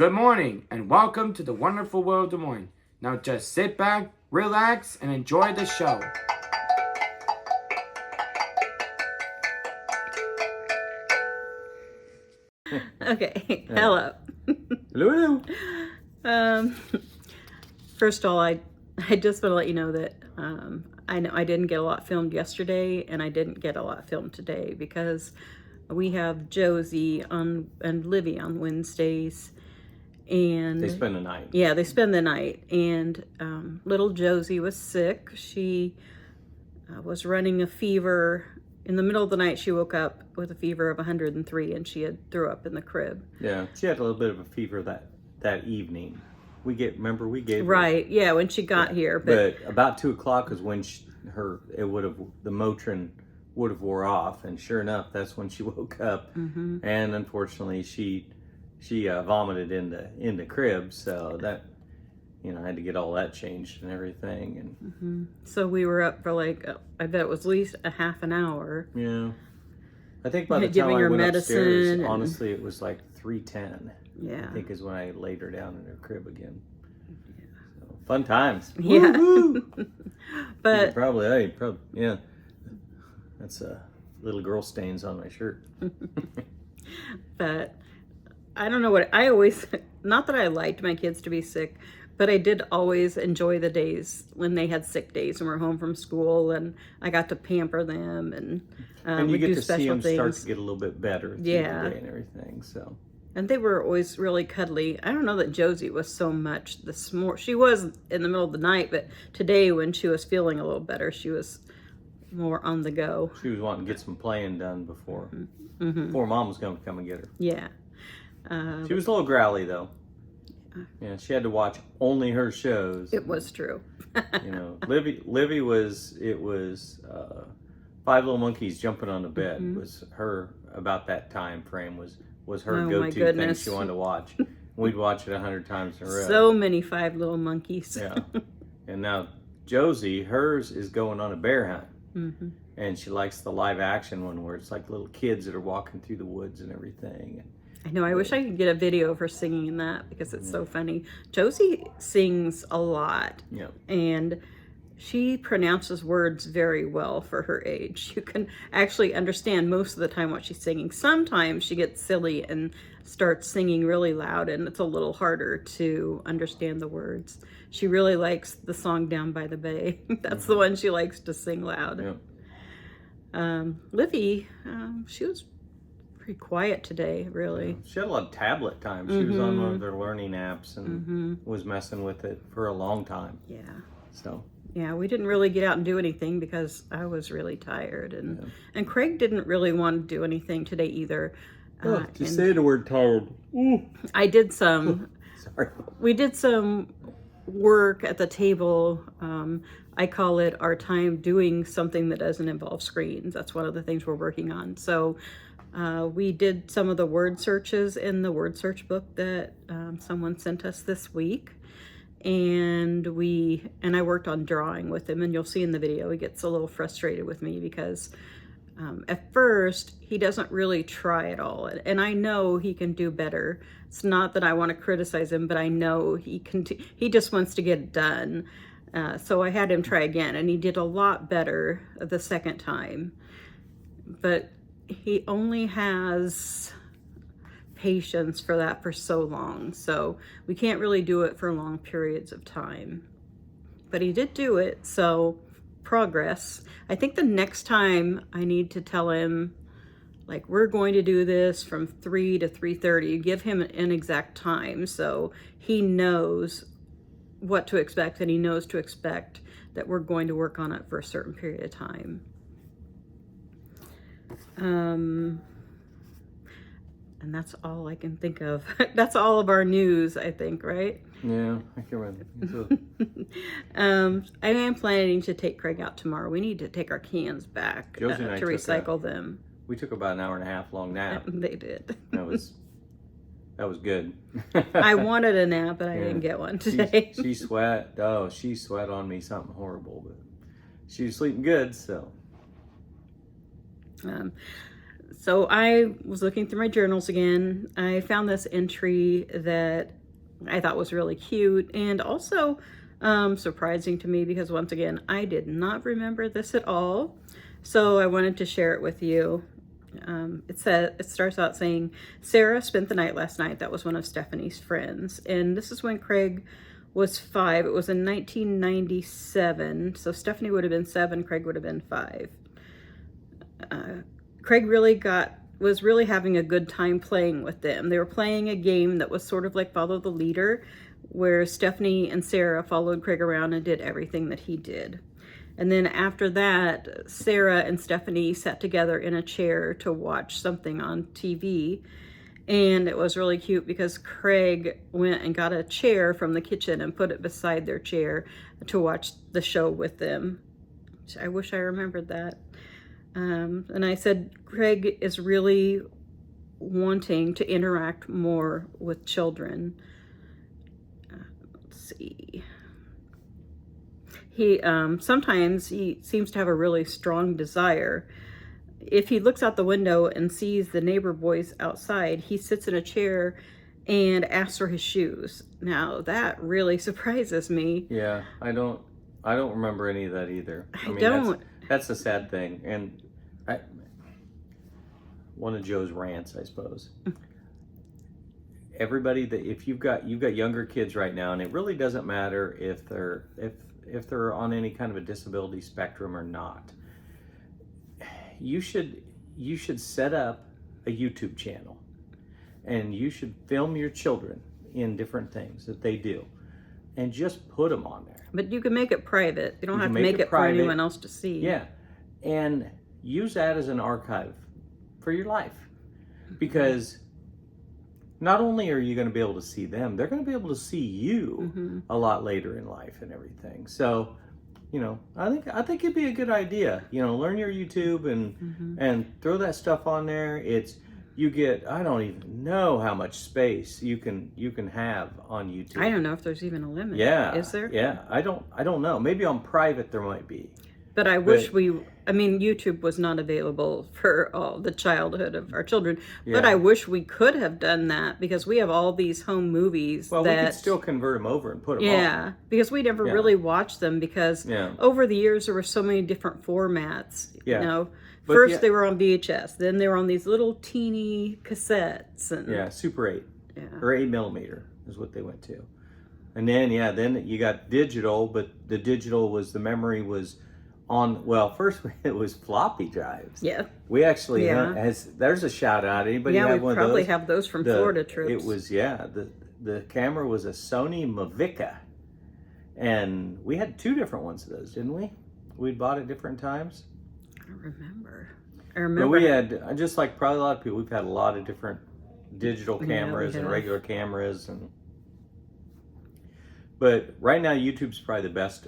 Good morning and welcome to the wonderful world of Des Moines. Now just sit back, relax, and enjoy the show. Okay, hello. Hello. First of all, I just want to let you know that I know I didn't get a lot filmed yesterday, and I didn't get a lot filmed today because we have Josie and Livy on Wednesdays, and they spend the night. Yeah, they spend the night, and little Josie was sick. She was running a fever. In the middle of the night, she woke up with a fever of 103, and she had threw up in the crib. Yeah, she had a little bit of a fever that evening. We gave her, right. Yeah, when she got here, but about 2 o'clock is when the Motrin would have wore off, and sure enough, that's when she woke up. Mm-hmm. And unfortunately, she vomited in the crib, so that I had to get all that changed and everything. And mm-hmm. So we were up for I bet it was at least a half an hour. Yeah, I think by the time I went upstairs, honestly, it was like 3:10. Yeah, I think is when I laid her down in her crib again. Yeah. So, fun times. Yeah. But probably, yeah. That's little girl stains on my shirt. But I don't know what I always. Not that I liked my kids to be sick, but I did always enjoy the days when they had sick days and were home from school, and I got to pamper them and you get do to special see them things. Start to get a little bit better through the day and everything. So. And they were always really cuddly. I don't know that Josie was so much this morning. She was in the middle of the night, but today when she was feeling a little better, she was more on the go. She was wanting to get some playing done before mm-hmm. Mom was going to come and get her. Yeah. She was a little growly though. Yeah, she had to watch only her shows. It was true. Livy was Five Little Monkeys Jumping on the Bed mm-hmm. was her about that time frame was her go-to thing she wanted to watch. We'd watch it 100 times in a row. So many Five Little Monkeys. Yeah. And now Josie, hers is going on a bear hunt. Mm-hmm. And she likes the live action one where it's like little kids that are walking through the woods and everything. I know. I wish I could get a video of her singing in that because it's so funny. Josie sings a lot. Yeah. And she pronounces words very well for her age. You can actually understand most of the time what she's singing. Sometimes she gets silly and starts singing really loud, and it's a little harder to understand the words. She really likes the song Down by the Bay. That's the one she likes to sing loud. Yeah. Livy, she was pretty quiet today, really. Yeah. She had a lot of tablet time. She was on one of their learning apps and was messing with it for a long time. Yeah. So. Yeah, we didn't really get out and do anything because I was really tired, and Craig didn't really want to do anything today either. Just say the word tired. Ooh. I did some. Sorry. We did some work at the table. I call it our time doing something that doesn't involve screens. That's one of the things we're working on. So we did some of the word searches in the word search book that someone sent us this week. And I worked on drawing with him, and you'll see in the video he gets a little frustrated with me because at first he doesn't really try at all, and I know he can do better. It's not that I want to criticize him, but I know he just wants to get it done. So I had him try again, and he did a lot better the second time, but he only has patience for that for so long, so we can't really do it for long periods of time. But he did do it, so progress. I think the next time I need to tell him, like, we're going to do this from 3 to 3:30. Give him an exact time so he knows what to expect, and he knows to expect that we're going to work on it for a certain period of time. And that's all I can think of. That's all of our news, I think, right? Yeah, I can remember. I am planning to take Craig out tomorrow. We need to take our cans back to recycle them. We took about an hour and a half long nap. They did. That was good. I wanted a nap, but I didn't get one today. She sweat. Oh, she sweat on me something horrible, but she was sleeping good, so. So I was looking through my journals again. I found this entry that I thought was really cute and also surprising to me because once again, I did not remember this at all. So I wanted to share it with you. It starts out saying, Sarah spent the night last night. That was one of Stephanie's friends. And this is when Craig was 5. It was in 1997. So Stephanie would have been 7. Craig would have been 5. Craig was really having a good time playing with them. They were playing a game that was sort of like Follow the Leader, where Stephanie and Sarah followed Craig around and did everything that he did. And then after that, Sarah and Stephanie sat together in a chair to watch something on TV. And it was really cute because Craig went and got a chair from the kitchen and put it beside their chair to watch the show with them. I wish I remembered that. And I said, Craig is really wanting to interact more with children. Let's see. Sometimes he seems to have a really strong desire. If he looks out the window and sees the neighbor boys outside, he sits in a chair and asks for his shoes. Now that really surprises me. Yeah, I don't remember any of that either. I don't. That's a sad thing, and one of Joe's rants, I suppose. Everybody that you've got younger kids right now, and it really doesn't matter if they're on any kind of a disability spectrum or not. You should set up a YouTube channel, and you should film your children in different things that they do, and just put them on there. But you can make it private. You don't have to make it for anyone else to see. Yeah, and use that as an archive for your life, because not only are you going to be able to see them, they're going to be able to see you a lot later in life and everything. So, I think it'd be a good idea. Learn your YouTube and throw that stuff on there. I don't even know how much space you can have on YouTube. I don't know if there's even a limit. Yeah. Is there? Yeah. I don't know. Maybe on private there might be. But YouTube was not available for all the childhood of our children. Yeah. But I wish we could have done that because we have all these home movies we could still convert them over and put them on. Yeah, because we never really watched them because over the years there were so many different formats. Yeah. First they were on VHS, then they were on these little teeny cassettes. And, Super 8. Yeah. Or 8 millimeter is what they went to. And then, then you got digital, but the digital the memory was first it was floppy drives. Yeah. We actually there's a shout out. Anybody have one of those? Yeah, we probably have those from Florida trips. It was, the camera was a Sony Mavica. And we had 2 different ones of those, didn't we? We bought at different times. I remember. But we had, just like probably a lot of people, we've had a lot of different digital cameras and regular cameras. But right now, YouTube's probably the best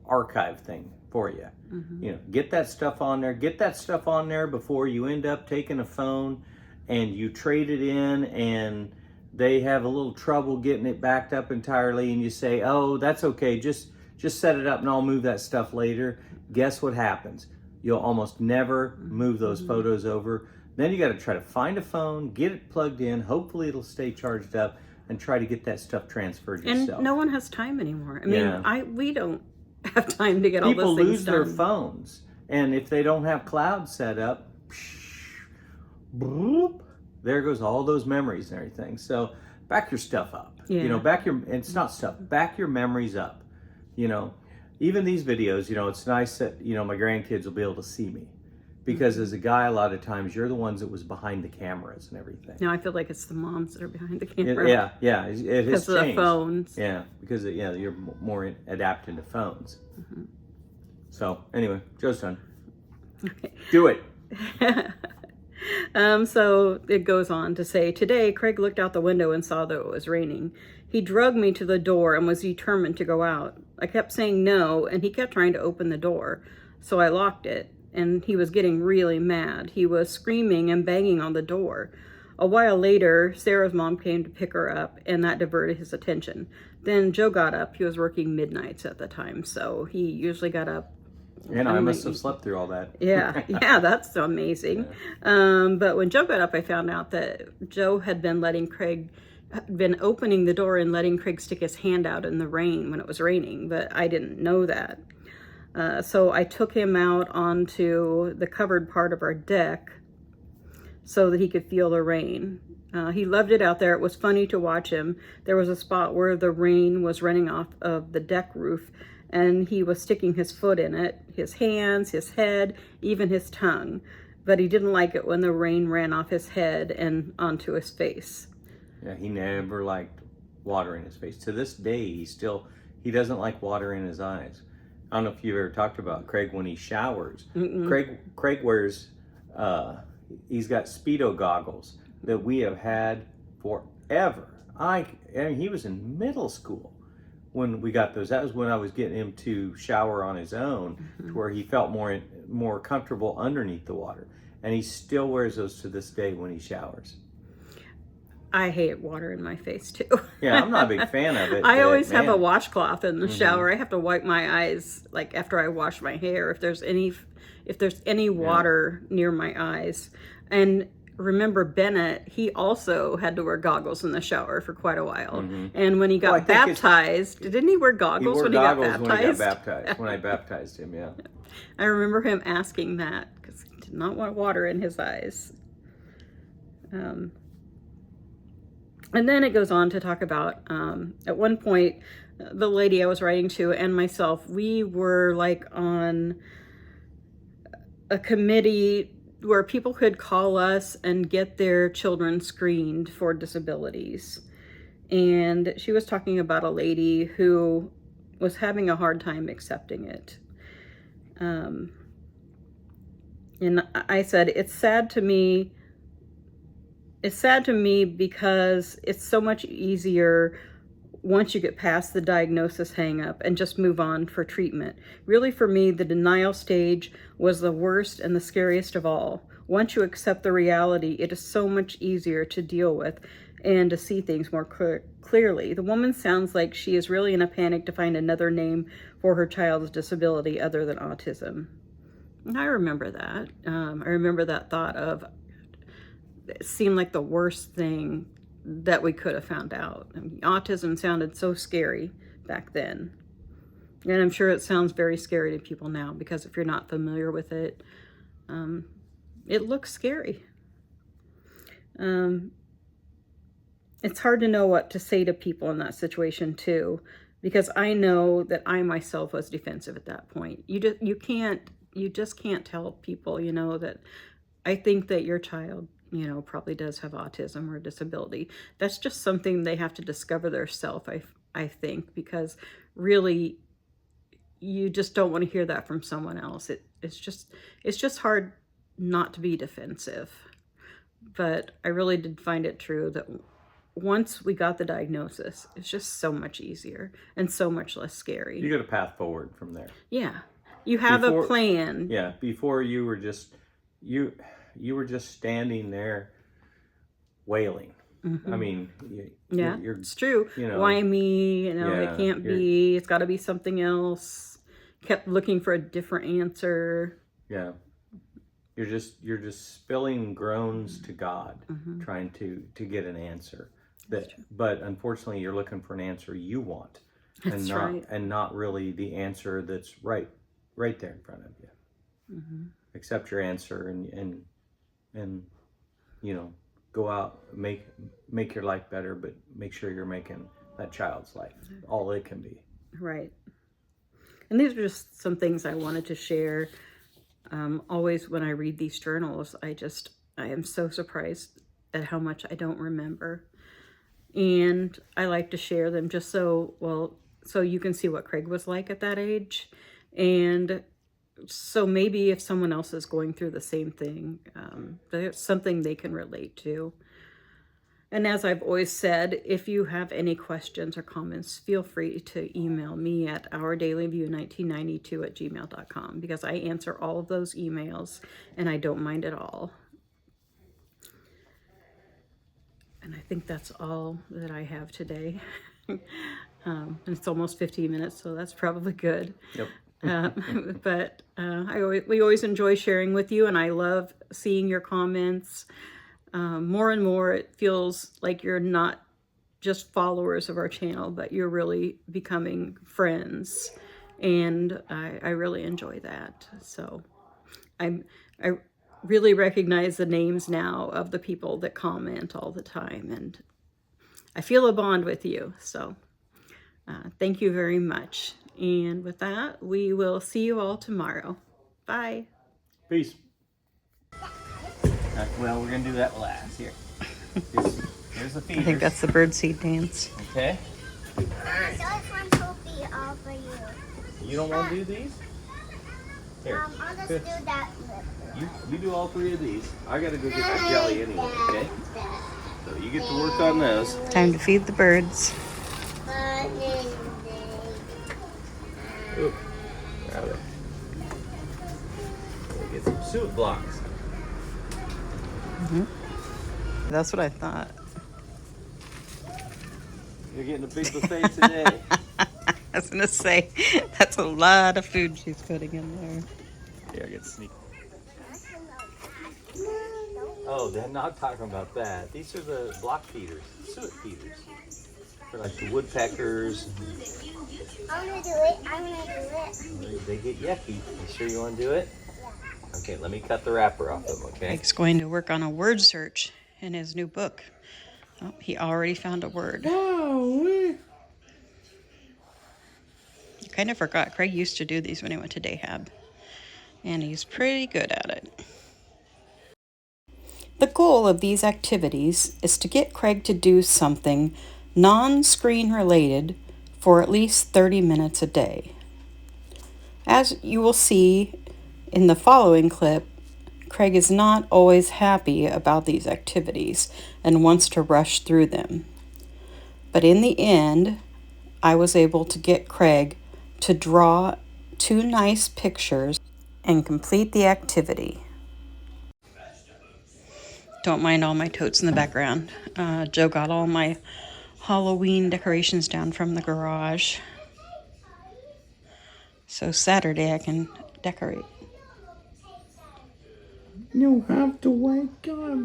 archive thing for you. Get that stuff on there. Get that stuff on there before you end up taking a phone and you trade it in and they have a little trouble getting it backed up entirely, and you say, oh, that's okay, just set it up and I'll move that stuff later. Guess what happens? You'll almost never move those photos over. Then you got to try to find a phone, get it plugged in, hopefully it'll stay charged up, and try to get that stuff transferred yourself. And no one has time anymore. We don't have time to get all those things done. People lose their phones, and if they don't have cloud set up, boop, there goes all those memories and everything. So back your stuff up. It's not stuff, back your memories up. Even these videos, it's nice that, my grandkids will be able to see me. Because as a guy, a lot of times, you're the ones that was behind the cameras and everything. No, I feel like it's the moms that are behind the camera. It has changed. Because of the phones. Yeah, because you're more adapted to phones. So, anyway, Joe's done. Okay. Do it. So it goes on to say, today, Craig looked out the window and saw that it was raining. He drugged me to the door and was determined to go out. I kept saying no, and he kept trying to open the door. So I locked it, and he was getting really mad. He was screaming and banging on the door. A while later, Sarah's mom came to pick her up, and that diverted his attention. Then Joe got up. He was working midnights at the time, so he usually got up And I must have slept through all that. Yeah, yeah, that's amazing. But when Joe got up, I found out that Joe had been opening the door and letting Craig stick his hand out in the rain when it was raining, but I didn't know that. So I took him out onto the covered part of our deck so that he could feel the rain. He loved it out there. It was funny to watch him. There was a spot where the rain was running off of the deck roof, and he was sticking his foot in it, his hands, his head, even his tongue. But he didn't like it when the rain ran off his head and onto his face. Yeah, he never liked water in his face. To this day, he doesn't like water in his eyes. I don't know if you've ever talked about Craig when he showers. Craig wears, he's got Speedo goggles that we have had forever. I mean, he was in middle school when we got those. That was when I was getting him to shower on his own, to where he felt more comfortable underneath the water. And he still wears those to this day when he showers. I hate water in my face too. Yeah, I'm not a big fan of it. I always have a washcloth in the shower. I have to wipe my eyes like after I wash my hair if there's any water near my eyes. And remember Bennett, he also had to wear goggles in the shower for quite a while. And when he got baptized, didn't he wear goggles when he got baptized? When I baptized him, yeah. I remember him asking that because he did not want water in his eyes. And then it goes on to talk about, at one point, the lady I was writing to and myself, we were like on a committee where people could call us and get their children screened for disabilities. And she was talking about a lady who was having a hard time accepting it. And I said, it's sad to me because it's so much easier once you get past the diagnosis hang up and just move on for treatment. Really, for me, the denial stage was the worst and the scariest of all. Once you accept the reality, it is so much easier to deal with and to see things more clearly. The woman sounds like she is really in a panic to find another name for her child's disability other than autism. And I remember that. I remember that thought of, it seemed like the worst thing that we could have found out. I mean, autism sounded so scary back then. And I'm sure it sounds very scary to people now because if you're not familiar with it, it looks scary. It's hard to know what to say to people in that situation too, because I know that I myself was defensive at that point. You just can't tell people, that I think that your child probably does have autism or disability. That's just something they have to discover themselves, I think, because really you just don't want to hear that from someone else. It's just hard not to be defensive. But I really did find it true that once we got the diagnosis, it's just so much easier and so much less scary. You got a path forward from there. Yeah. You have a plan. Yeah. Before you were just standing there wailing. I mean, you're it's true. Why me? It can't be. It's got to be something else. Kept looking for a different answer. Yeah, you're just spilling groans to God, trying to get an answer. But unfortunately, you're looking for an answer you want, and not really the answer that's right there in front of you. Accept your answer and go out, make your life better, but make sure you're making that child's life all it can be. Right. And these are just some things I wanted to share. Always when I read these journals, I am so surprised at how much I don't remember. And I like to share them just so you can see what Craig was like at that age. And so maybe if someone else is going through the same thing, there's something they can relate to. And as I've always said, if you have any questions or comments, feel free to email me at ourdailyview1992@gmail.com because I answer all of those emails and I don't mind at all. And I think that's all that I have today. And it's almost 15 minutes, so that's probably good. Yep. But we always enjoy sharing with you, and I love seeing your comments. More and more, it feels like you're not just followers of our channel, but you're really becoming friends, and I really enjoy that. So I really recognize the names now of the people that comment all the time, and I feel a bond with you. So thank you very much. And with that, we will see you all tomorrow. Bye. Peace. Well, we're gonna do that last. Here. Here's the feeders. I think that's the birdseed dance. Okay. Those ones will be all for you. You don't want to do these? Here. I'll just do that lip. You do all 3 of these. I gotta go get my jelly anyway. Okay. So you get to work on those. Time to feed the birds. Ooh. Grab it. We'll get some suet blocks. That's what I thought. You're getting a big buffet today. I was gonna say, that's a lot of food she's putting in there. Here, I get sneak. Oh, they're not talking about that. These are the block feeders, suet feeders. For like the woodpeckers. I'm gonna do it. I'm gonna do it. They get yucky. You sure you want to do it? Okay, let me cut the wrapper off them, okay? Mike's going to work on a word search in his new book. Oh, he already found a word. Oh, I kind of forgot. Craig used to do these when he went to Dayhab, and he's pretty good at it. The goal of these activities is to get Craig to do something non-screen related for at least 30 minutes a day. As you will see in the following clip, Craig is not always happy about these activities and wants to rush through them. But in the end, I was able to get Craig to draw 2 nice pictures and complete the activity. Don't mind all my totes in the background. Joe got all my Halloween decorations down from the garage. So Saturday I can decorate. you have to wake up.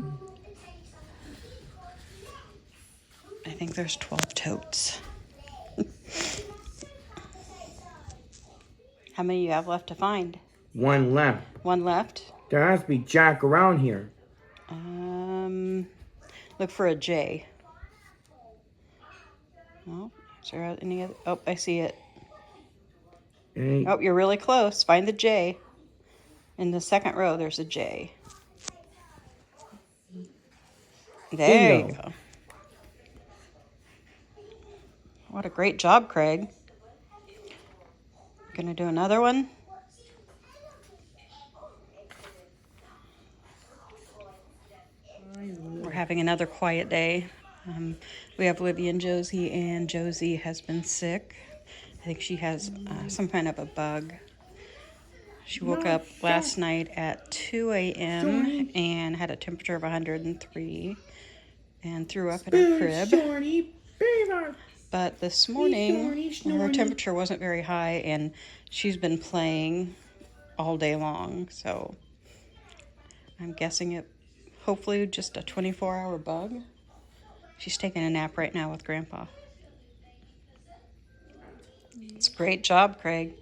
I think there's 12 totes. How many you have left to find? 1 left. 1 left? There has to be Jack around here. Look for a J. Oh, is there any other? Oh, I see it. Hey, Oh, you're really close. Find the J. In the second row, there's a J. There you Bingo. go. What a great job, Craig. Gonna do another one? We're having another quiet day. We have Livy and Josie has been sick. I think she has some kind of a bug. She woke up last night at 2 a.m. and had a temperature of 103 and threw up in her crib. But this morning, her temperature wasn't very high, and she's been playing all day long. So I'm guessing it, hopefully just a 24-hour bug. She's taking a nap right now with Grandpa. It's a great job, Craig.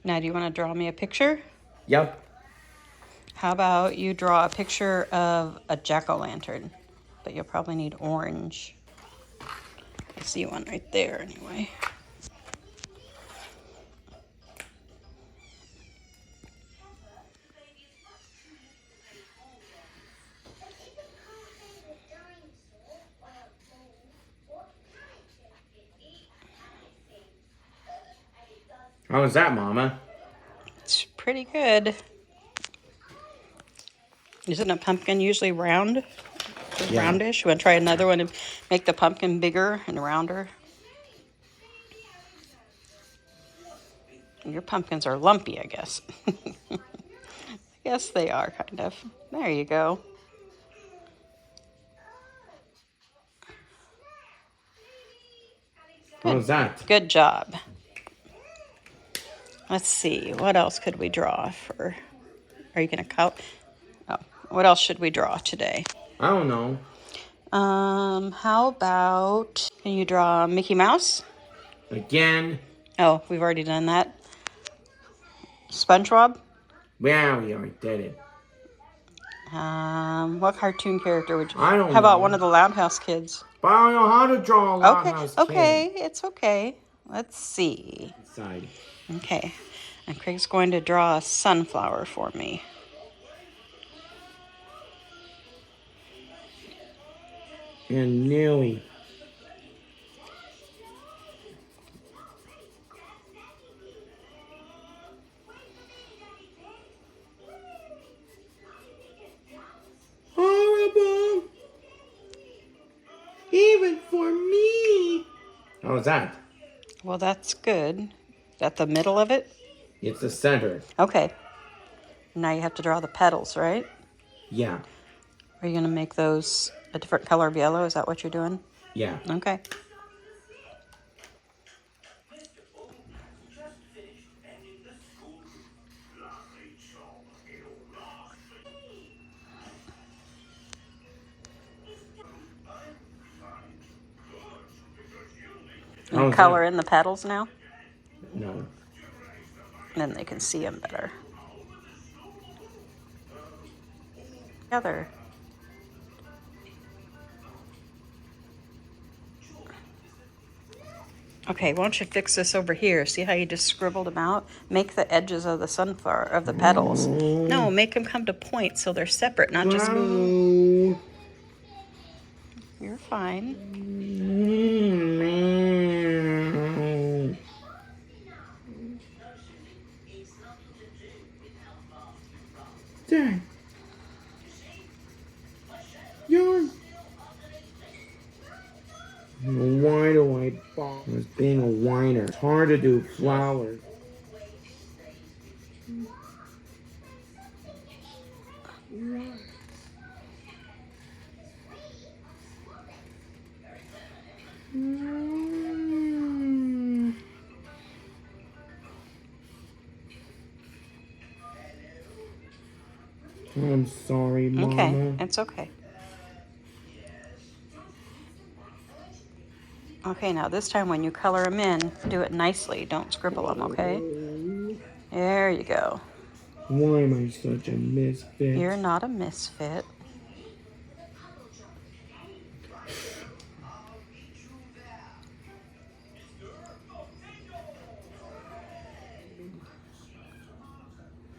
Now, do you want to draw me a picture? Yep. How about you draw a picture of a jack-o'-lantern? But you'll probably need orange. I see one right there anyway. How was that, Mama? It's pretty good. Isn't a pumpkin usually round? Yeah. Roundish? You want to try another one and make the pumpkin bigger and rounder? Your pumpkins are lumpy, I guess. Yes, they are, kind of. There you go. How was that? Good job. Let's see, what else could we draw for? Are you gonna count? Oh, what else should we draw today? I don't know. How about, can you draw Mickey Mouse? Again? Oh, we've already done that. SpongeBob? Yeah, we already did it. What cartoon character would you? I don't How about know. one of the Loud House kids? But I don't know how to draw a Loud House kid. Okay, it's okay. Let's see. Side. Okay, and Craig's going to draw a sunflower for me. And Nelly. Horrible. Even for me. How was that? Well, that's good. At the middle of it? It's the center. Okay. Now you have to draw the petals, right? Yeah. Are you going to make those a different color of yellow? Is that what you're doing? Yeah. Okay. And color in the petals now? No. Then they can see them better. Together. Okay, why don't you fix this over here? See how you just scribbled them out? Make the edges of the sunflower, of the petals. No, make them come to point so they're separate, not just... No. You're fine. Dad. Yarn. Why do I bother? I was being a whiner. It's hard to do flowers. I'm sorry, Mama. Okay, it's okay. Okay, now this time when you color them in, do it nicely. Don't scribble them, okay? There you go. Why am I such a misfit? You're not a misfit.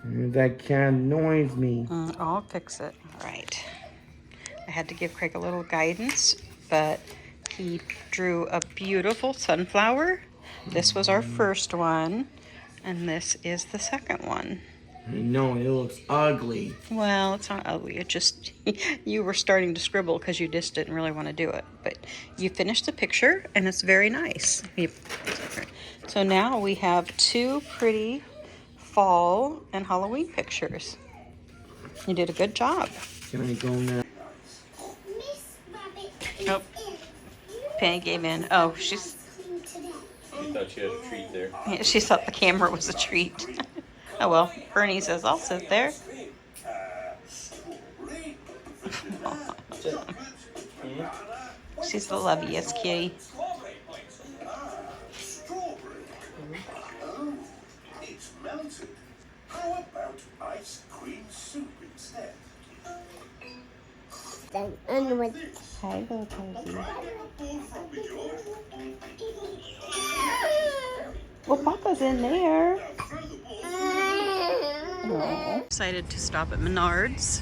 That cat annoys me. I'll fix it. All right. I had to give Craig a little guidance, but he drew a beautiful sunflower. This was our first one, and this is the second one. I know, it looks ugly. Well, it's not ugly. It just, you were starting to scribble because you just didn't really want to do it. But you finished the picture, and it's very nice. So now we have two pretty fall and Halloween pictures. You did a good job. Can I go now? Miss Rabbit. Nope. Penny gave in. Oh, she thought she had a treat there. she thought the camera was a treat. Oh well, Bernie says I'll sit there. She's the loveliest kitty. It's melted. How about ice cream soup instead? And with Hi, little Posy. Well, Papa's in there. Aww. Decided to stop at Menards.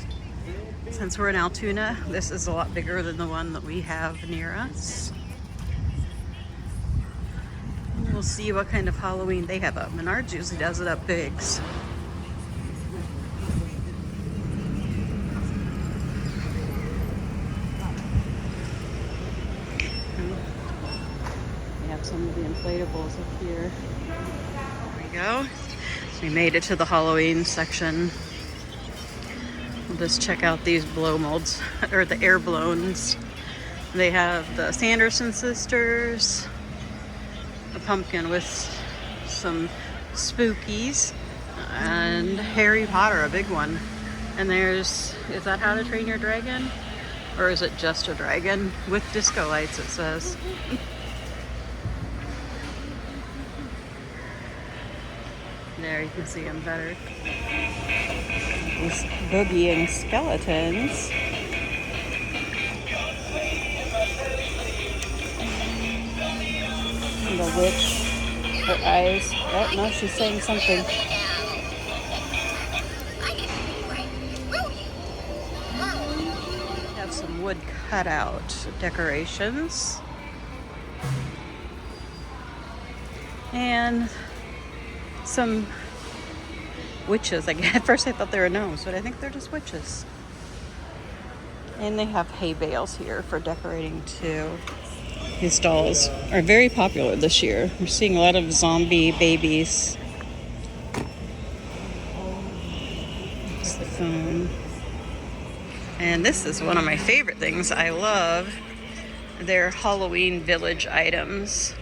Since we're in Altoona, this is a lot bigger than the one that we have near us. And we'll see what kind of Halloween they have up. Menards usually does it up bigs. We have some of the inflatables up here. There we go. We made it to the Halloween section. We'll just check out these blow molds, or the air blowns. They have the Sanderson sisters, a pumpkin with some spookies, and Harry Potter, a big one. And there's, is that How to Train Your Dragon? Or is it just a dragon? With disco lights, it says. There, you can see them better. These boogieing skeletons. And the witch, her eyes. Oh, no, she's saying something. Have some wood cutout decorations. And some witches. At first I thought they were gnomes, but I think they're just witches. And they have hay bales here for decorating too. These dolls are very popular this year. We're seeing a lot of zombie babies. It's the phone. And this is one of my favorite things. I love their Halloween village items.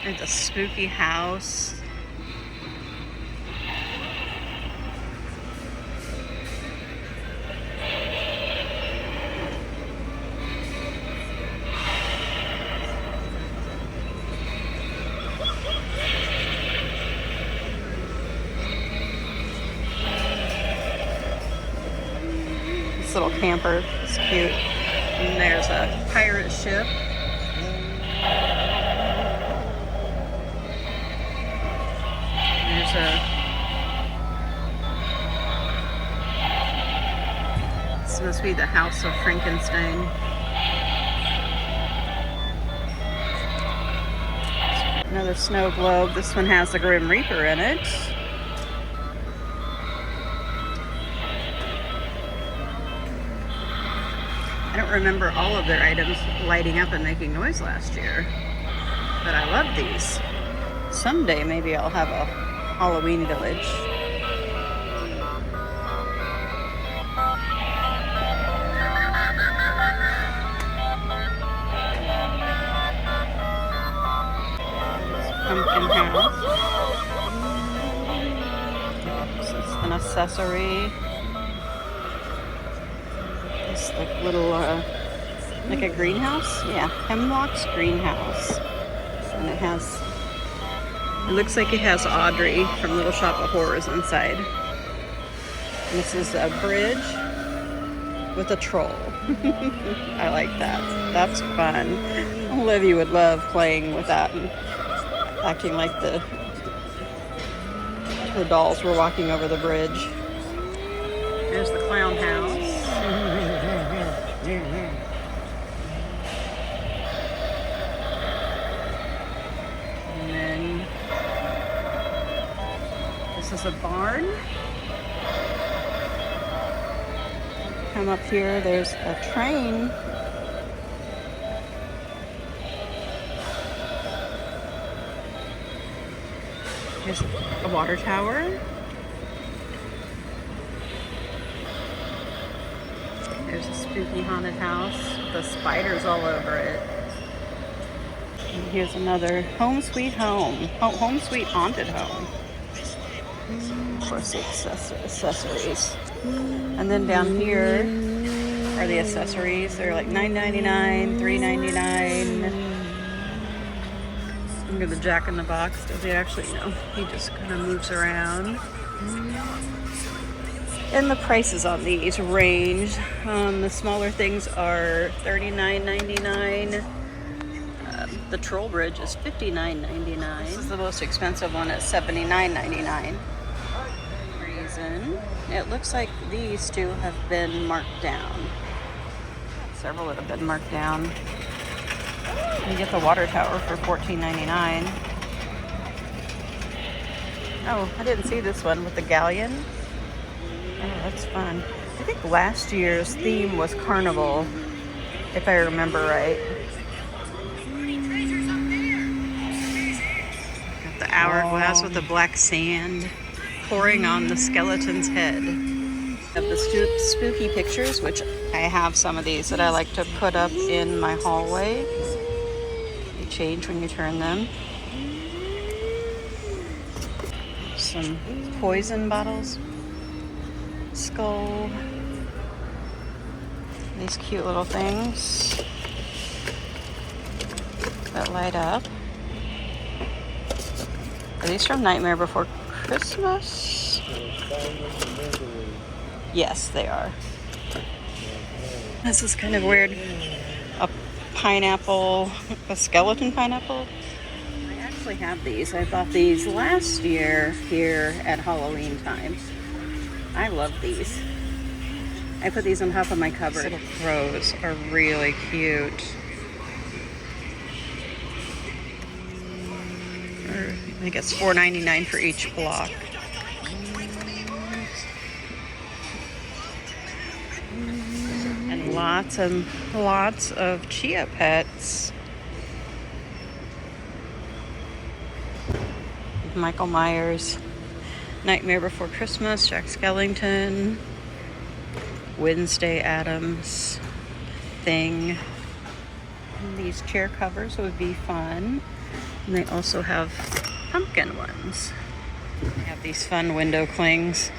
And the spooky house. Little camper. It's cute. And there's a pirate ship. There's this must be the House of Frankenstein. Another snow globe. This one has the Grim Reaper in it. I don't remember all of their items lighting up and making noise last year, but I love these. Someday maybe I'll have a Halloween village. Pumpkin house. This is an accessory. Like little, like a greenhouse? Yeah, Hemlock's greenhouse. And it looks like it has Audrey from Little Shop of Horrors inside. And this is a bridge with a troll. I like that. That's fun. Olivia would love playing with that and acting like the dolls were walking over the bridge. There's the clown house. And then this is a barn. Come up here, there's a train. Here's a water tower. There's a spooky haunted house with the spiders all over it. And here's another Home Sweet Home. Home Sweet Haunted Home. Of course, the accessories. And then down here are the accessories. They're like $9.99, $3.99. Look at the Jack in the Box. Does he actually know? He just kind of moves around. And the prices on these range. The smaller things are $39.99. The Troll Bridge is $59.99. This is the most expensive one at $79.99. Reason. It looks like these two have been marked down. Several that have been marked down. You get the water tower for $14.99. Oh, I didn't see this one with the galleon. Oh, that's fun. I think last year's theme was carnival, if I remember right. Got the hourglass with the black sand pouring on the skeleton's head. Of the spooky pictures, which I have some of these that I like to put up in my hallway. They change when you turn them. some poison bottles. Skull. These cute little things that light up. Are these from Nightmare Before Christmas? Yes, they are. This is kind of weird. A pineapple, a skeleton pineapple. I actually have these. I bought these last year here at Halloween time. I love these. I put these on top of my cupboard. Little crows are really cute. I think it's $4.99 for each block. And lots of chia pets. Michael Myers, Nightmare Before Christmas, Jack Skellington, Wednesday Addams, Thing. And these chair covers would be fun. And they also have pumpkin ones. They have these fun window clings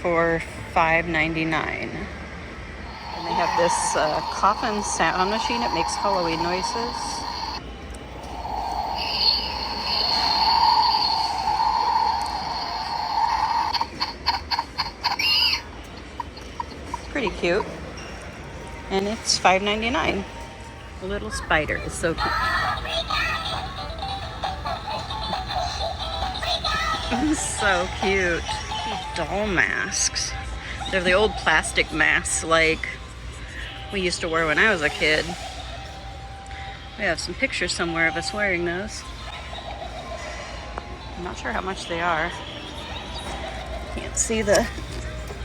for $5.99. And they have this coffin sound machine. It makes Halloween noises. Pretty cute. And it's $5.99. A little spider is so cute. So cute. Doll masks. They're the old plastic masks like we used to wear when I was a kid. We have some pictures somewhere of us wearing those. I'm not sure how much they are. Can't see the...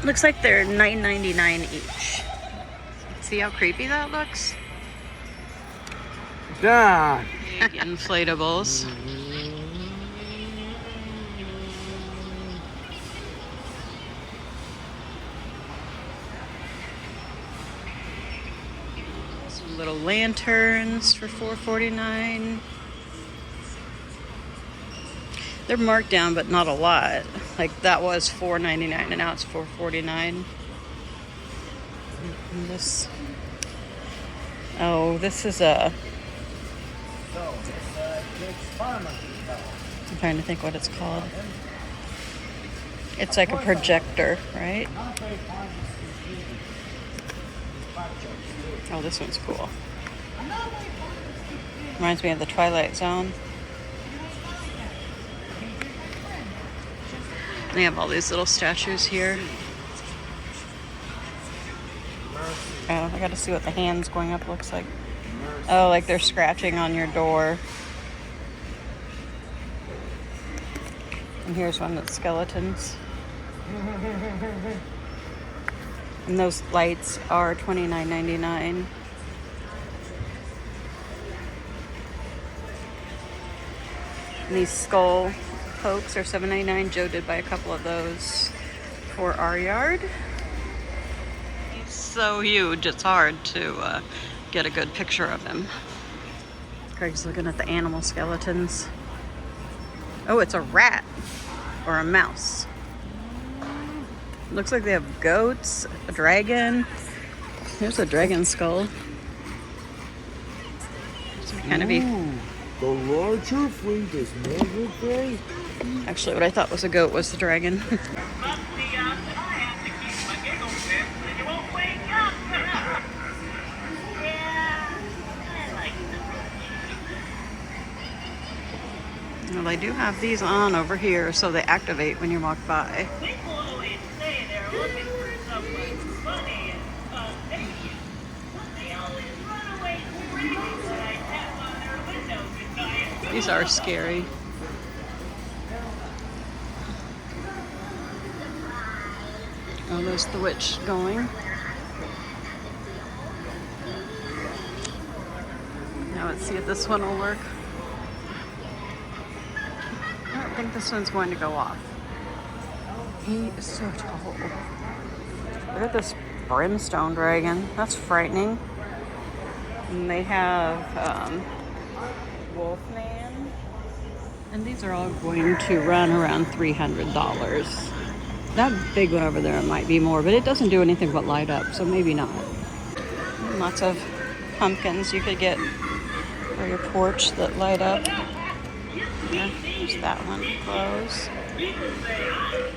Looks like they're $9.99 each. See how creepy that looks? Dad. Big inflatables. Some little lanterns for $4.49. They're marked down, but not a lot. Like that was $4.99 and now it's $4.49. And this, oh, this is a, I'm trying to think what it's called. It's like a projector, right? Oh, this one's cool. Reminds me of the Twilight Zone. They have all these little statues here. Oh, I gotta see what the hands going up looks like. Oh, like they're scratching on your door. And here's one that's skeletons. And those lights are $29.99. And these skull pokes are $7.99. Joe did buy a couple of those for our yard. He's so huge, it's hard to get a good picture of him. Craig's looking at the animal skeletons. Oh, it's a rat or a mouse. Looks like they have goats, a dragon. Here's a dragon skull. So kind of be. The larger fleet is never great. Actually, what I thought was a goat was the dragon. Well, I do have these on over here, so they activate when you walk by. These are scary. Oh, there's the witch going. Now let's see if this one will work. I don't think this one's going to go off. He is so tall. Look at this brimstone dragon. That's frightening. And they have Wolfman. And these are all going to run around $300. That big one over there might be more, but it doesn't do anything but light up, so maybe not. And lots of pumpkins you could get for your porch that light up. Yeah, there's that one close.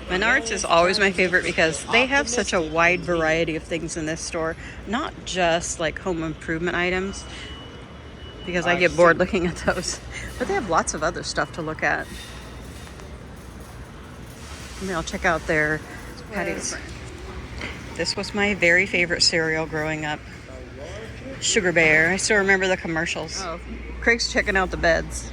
Menards is always my favorite because they have such a wide variety of things in this store. Not just like home improvement items, because I get bored looking at those. But they have lots of other stuff to look at. Maybe I'll check out their patios. This was my very favorite cereal growing up. Sugar Bear. I still remember the commercials. Oh, Craig's checking out the beds.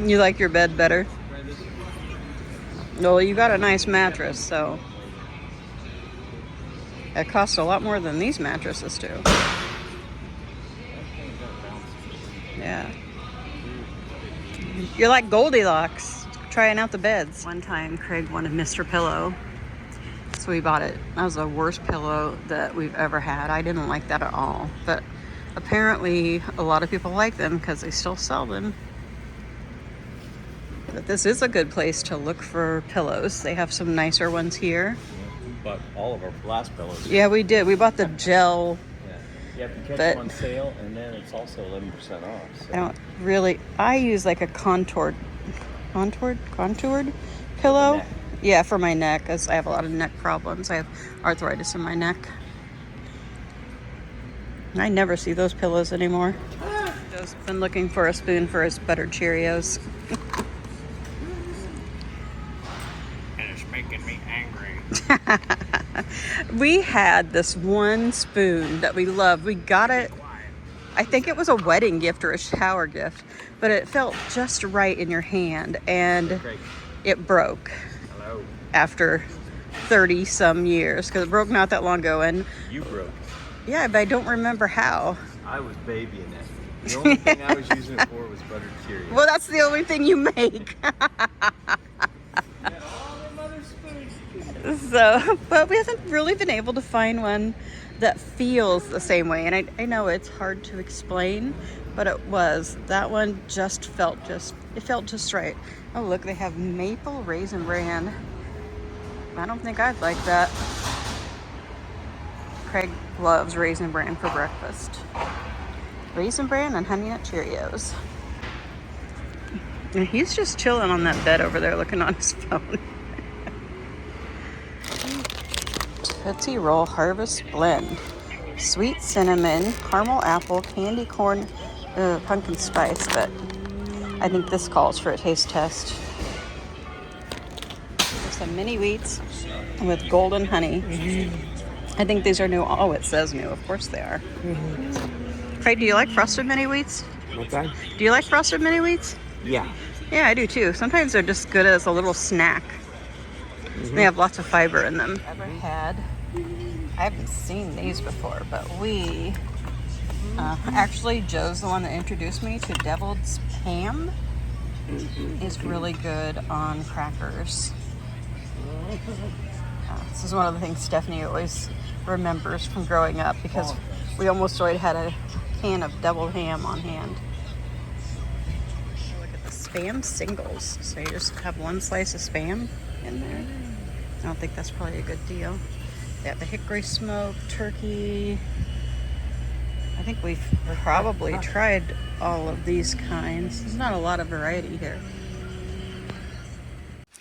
You like your bed better? Well, you got a nice mattress, so it costs a lot more than these mattresses do. Yeah. You're like Goldilocks, trying out the beds. One time, Craig wanted Mr. Pillow, so we bought it. That was the worst pillow that we've ever had. I didn't like that at all, but apparently a lot of people like them because they still sell them. But this is a good place to look for pillows. They have some nicer ones here. We bought all of our last pillows. Yeah, we did. We bought the gel. Yeah, you have to catch them on sale, and then it's also 11% off. So. I use like a contoured pillow. Yeah, for my neck, because I have a lot of neck problems. I have arthritis in my neck. I never see those pillows anymore. Joe's been looking for a spoon for his buttered Cheerios. And it's making me angry. We had this one spoon that we loved. We got it, I think it was a wedding gift or a shower gift, but it felt just right in your hand, and it broke after 30 some years, because it broke not that long ago. And You broke. Yeah, but I don't remember how. I was babying it. The only thing I was using it for was buttered Cheerios. Well, that's the only thing you make. So, but we haven't really been able to find one that feels the same way. And I know it's hard to explain, but that one just felt just right. Oh, look, they have maple raisin bran. I don't think I'd like that. Craig loves raisin bran for breakfast. Raisin bran and Honey Nut Cheerios. And he's just chilling on that bed over there looking on his phone. Tootsie Roll Harvest Blend. Sweet cinnamon, caramel apple, candy corn, pumpkin spice, but I think this calls for a taste test. There's some mini wheats with golden honey. I think these are new. Oh, it says new. Of course they are. Craig, do you like frosted mini wheats? What's that? Do you like frosted mini wheats? Yeah. Yeah, I do too. Sometimes they're just good as a little snack. They have lots of fiber in them. I haven't seen these before, but actually Joe's the one that introduced me to deviled ham. It's really good on crackers. This is one of the things Stephanie always remembers from growing up, because we almost always had a can of deviled ham on hand. Look at the Spam singles. So you just have one slice of Spam in there. I don't think that's probably a good deal. They have the hickory smoked turkey. I think we've probably tried all of these kinds. There's not a lot of variety here.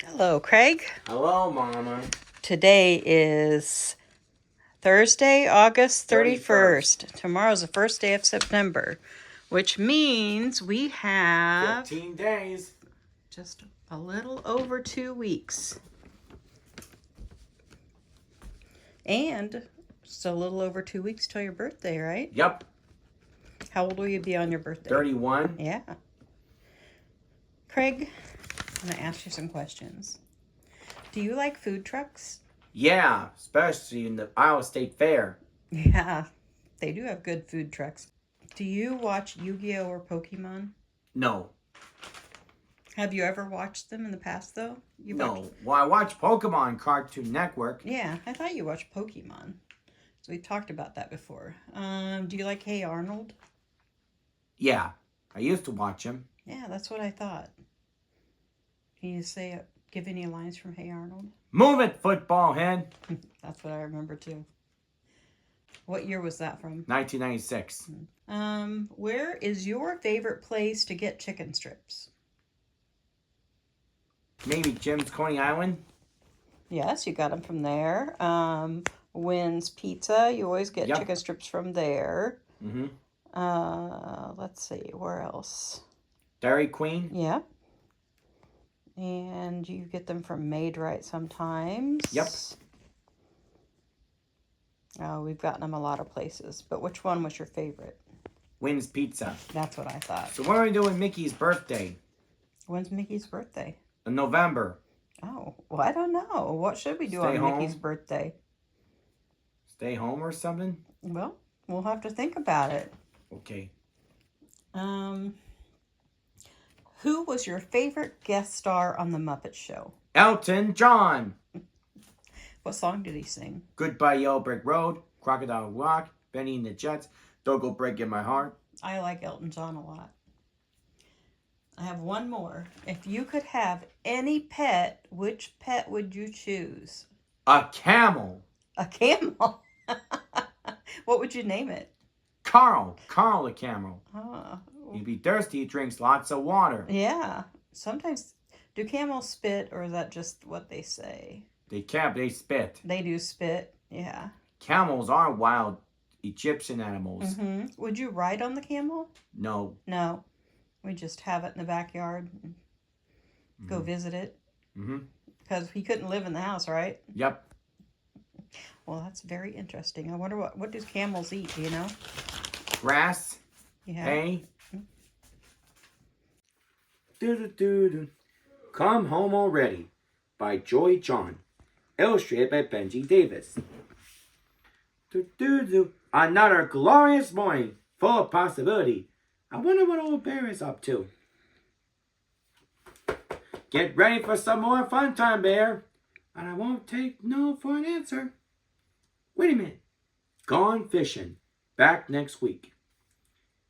Hello, Craig. Hello, Mama. Today is Thursday, August 31st. Tomorrow's the first day of September, which means we have 15 days. just a little over 2 weeks. And just a little over 2 weeks till your birthday, right? Yep. How old will you be on your birthday? 31. Yeah. Craig, I'm going to ask you some questions. Do you like food trucks? Yeah, especially in the Iowa State Fair. Yeah, they do have good food trucks. Do you watch Yu-Gi-Oh or Pokemon? No. Have you ever watched them in the past, though? You No. Well, I watch Pokemon Cartoon Network. Yeah, I thought you watched Pokemon. So we talked about that before. Do you like Hey Arnold? Yeah. I used to watch him. Yeah, that's what I thought. Can you give any lines from Hey Arnold? Move it, football head. That's what I remember too. What year was that from? 1996. Where is your favorite place to get chicken strips? Maybe Jim's Coney Island. Yes, you got them from there. Wynn's Pizza, you always get Yep. chicken strips from there. Mm-hmm. Let's see, where else? Dairy Queen. Yeah. And you get them from Made Right sometimes. Yep. Oh, we've gotten them a lot of places. But which one was your favorite? Wynn's Pizza. That's what I thought. So what are we doing Mickey's birthday? When's Mickey's birthday? In November. Oh, well, I don't know. What should we do Stay on home. Mickey's birthday? Stay home or something? Well, we'll have to think about it. Okay. Who was your favorite guest star on The Muppet Show? Elton John. What song did he sing? Goodbye Yellow Brick Road. Crocodile Rock. Benny and the Jets. Don't Go Breaking My Heart. I like Elton John a lot. I have one more. If you could have any pet, which pet would you choose? A camel. A camel. What would you name it? Carl the camel. Oh, He'd be thirsty. He drinks lots of water. yeah. Sometimes, do camels spit, or is that just what they say? They spit. They do spit, yeah. Camels are wild Egyptian animals. Would you ride on the camel? No. No. We just have it in the backyard and go visit it. Because he couldn't live in the house, right? Yep. Well, that's very interesting. I wonder what do camels eat, do you know? Grass. Yeah. Hay. Do-do-do-do. Come Home Already by Joy John. Illustrated by Benji Davis. Do-do-do. Another glorious morning, full of possibility. I wonder what old Bear is up to. Get ready for some more fun time, Bear. And I won't take no for an answer. Wait a minute. Gone fishing. Back next week.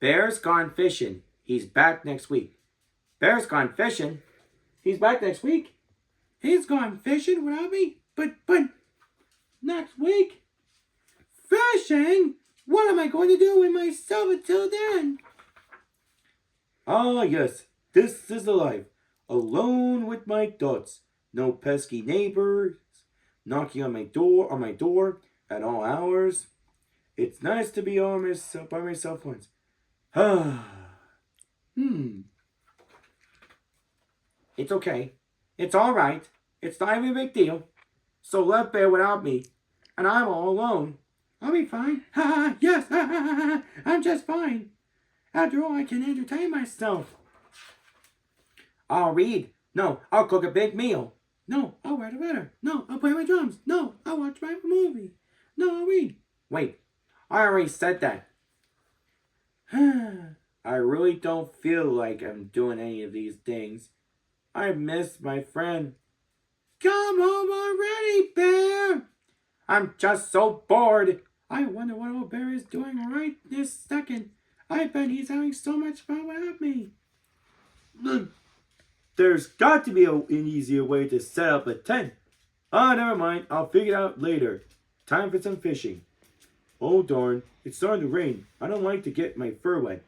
Bear's gone fishing. He's back next week. Bear's gone fishing. He's back next week. He's gone fishing without me. But next week? Fishing? What am I going to do with myself until then? Ah, yes. This is the life. Alone with my thoughts. No pesky neighbors knocking on my door at all hours. It's nice to be all by myself once. It's okay. It's all right. It's not even a big deal. So left Bear without me, and I'm all alone. I'll be fine. Yes, I'm just fine. After all, I can entertain myself. I'll read. No, I'll cook a big meal. No, I'll write a letter. No, I'll play my drums. No, I'll watch my movie. No, I'll read. Wait, I already said that. I really don't feel like I'm doing any of these things. I miss my friend. Come home already, Bear! I'm just so bored. I wonder what old Bear is doing right this second. I bet he's having so much fun without me. There's got to be an easier way to set up a tent. Never mind. I'll figure it out later. Time for some fishing. Oh darn, it's starting to rain. I don't like to get my fur wet.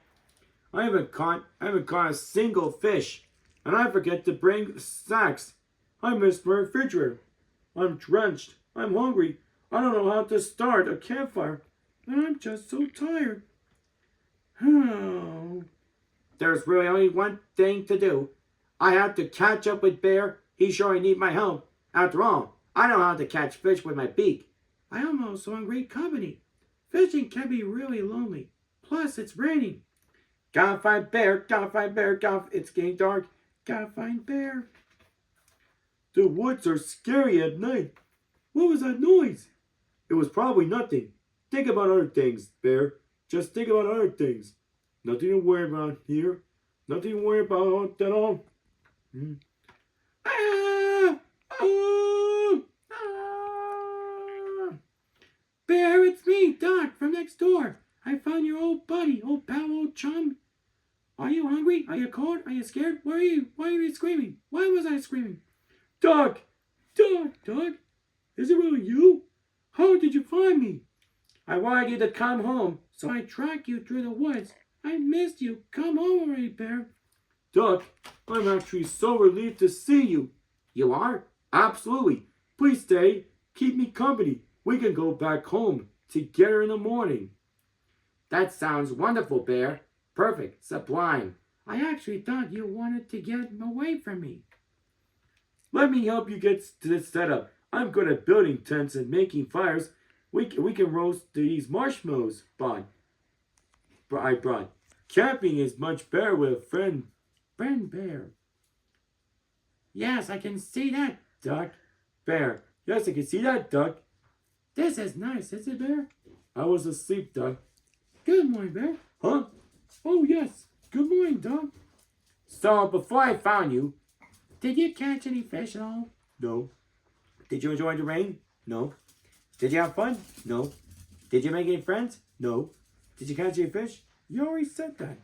I haven't caught a single fish. And I forget to bring snacks. I missed my refrigerator. I'm drenched. I'm hungry. I don't know how to start a campfire. And I'm just so tired. There's really only one thing to do. I have to catch up with Bear. He sure need my help. After all, I know how to catch fish with my beak. I am also in great company. Fishing can be really lonely. Plus, it's raining. Gotta find Bear. Gotta find Bear. It's getting dark. Gotta find Bear. The woods are scary at night. What was that noise? It was probably nothing. Think about other things, Bear. Just think about other things. Nothing to worry about here. Nothing to worry about at all. Ah! Oh! Ah! Bear, it's me, Doc, from next door. I found your old buddy, old pal, old chum. Are you hungry? Are you cold? Are you scared? Why are you screaming? Why was I screaming? Doc! Doc! Is it really you? How did you find me? I wanted you to come home, so I tracked you through the woods. I missed you. Come home already, Bear. Doc, I'm actually so relieved to see you. You are? Absolutely. Please stay. Keep me company. We can go back home together in the morning. That sounds wonderful, Bear. Perfect. Sublime. I actually thought you wanted to get away from me. Let me help you get to this setup. I'm good at building tents and making fires. We can roast these marshmallows I brought. Camping is much better with a friend Bear. Yes, I can see that, Duck. Bear. Yes, I can see that, Duck. This is nice, is it, Bear? I was asleep, Duck. Good morning, Bear. Huh? Oh, yes. Good morning, Duck. So, before I found you, did you catch any fish at all? No. Did you enjoy the rain? No. Did you have fun? No. Did you make any friends? No. Did you catch any fish? You already said that.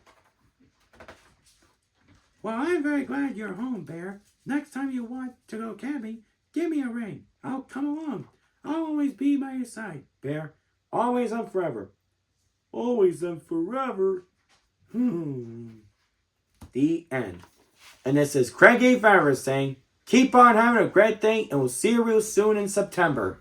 Well, I'm very glad you're home, Bear. Next time you want to go camping, give me a ring. I'll come along. I'll always be by your side, Bear. Always and forever. Always and forever. The end. And this is Craig A. Favre saying, keep on having a great day, and we'll see you real soon in September.